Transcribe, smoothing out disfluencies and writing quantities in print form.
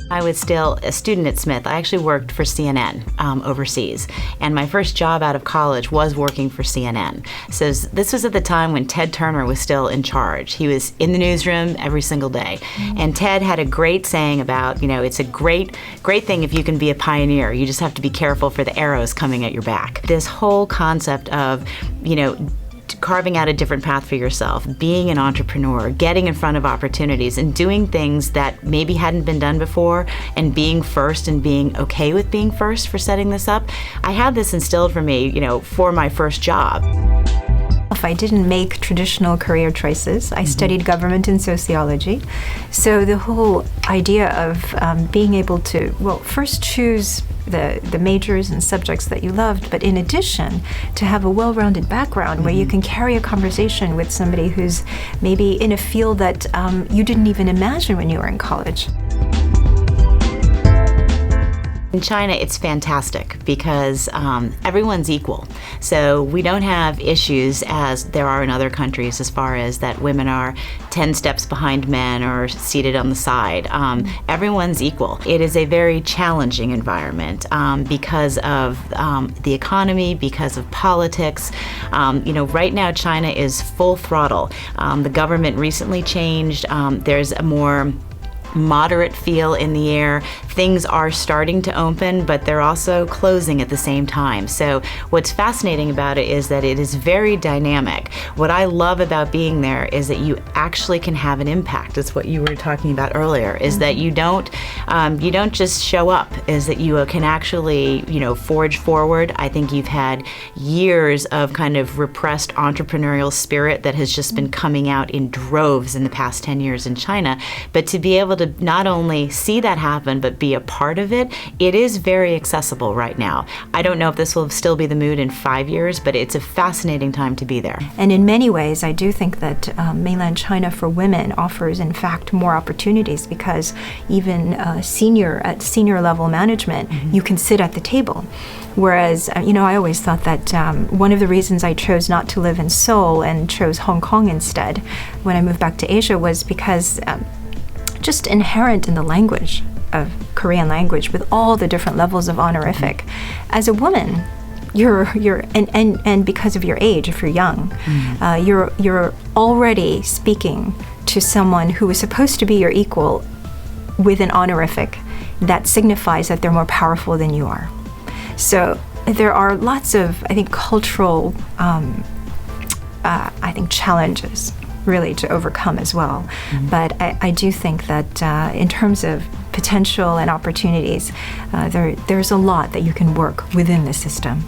I was still a student at Smith. I actually worked for CNN overseas, and my first job out of college was working for CNN. So this was at the time when Ted Turner was still in charge. He was in the newsroom every single day, and Ted had a great saying about, it's a great thing if you can be a pioneer. You just have to be careful for the arrows coming at your back. This whole concept of, carving out a different path for yourself, being an entrepreneur, getting in front of opportunities, and doing things that maybe hadn't been done before, and being first and being okay with being first for setting this up. I had this instilled for me, for my first job. I didn't make traditional career choices. I studied government and sociology. So the whole idea of being able to, first choose the majors and subjects that you loved, but in addition, to have a well-rounded background where you can carry a conversation with somebody who's maybe in a field that you didn't even imagine when you were in college. In China, it's fantastic because everyone's equal. So we don't have issues as there are in other countries as far as that women are 10 steps behind men or seated on the side. Everyone's equal. It is a very challenging environment because of the economy, because of politics. Right now China is full throttle. The government recently changed. There's a more moderate feel in the air. Things are starting to open, but they're also closing at the same time. So what's fascinating about it is that it is very dynamic. What I love about being there is that you actually can have an impact. It's what you were talking about earlier, is that you don't just show up, is that you can actually, forge forward. I think you've had years of kind of repressed entrepreneurial spirit that has just been coming out in droves in the past 10 years in China. But to be able to not only see that happen, but be a part of it, it is very accessible right now. I don't know if this will still be the mood in 5 years, but it's a fascinating time to be there. And in many ways, I do think that mainland China for women offers, in fact, more opportunities because even at senior level management, you can sit at the table. Whereas, I always thought that one of the reasons I chose not to live in Seoul and chose Hong Kong instead when I moved back to Asia was because just inherent in the language of Korean language with all the different levels of honorific. As a woman, and because of your age, if you're young, you're already speaking to someone who is supposed to be your equal with an honorific that signifies that they're more powerful than you are. So there are lots of, I think, cultural, challenges really to overcome as well. But I do think that in terms of potential and opportunities, there's a lot that you can work within the system.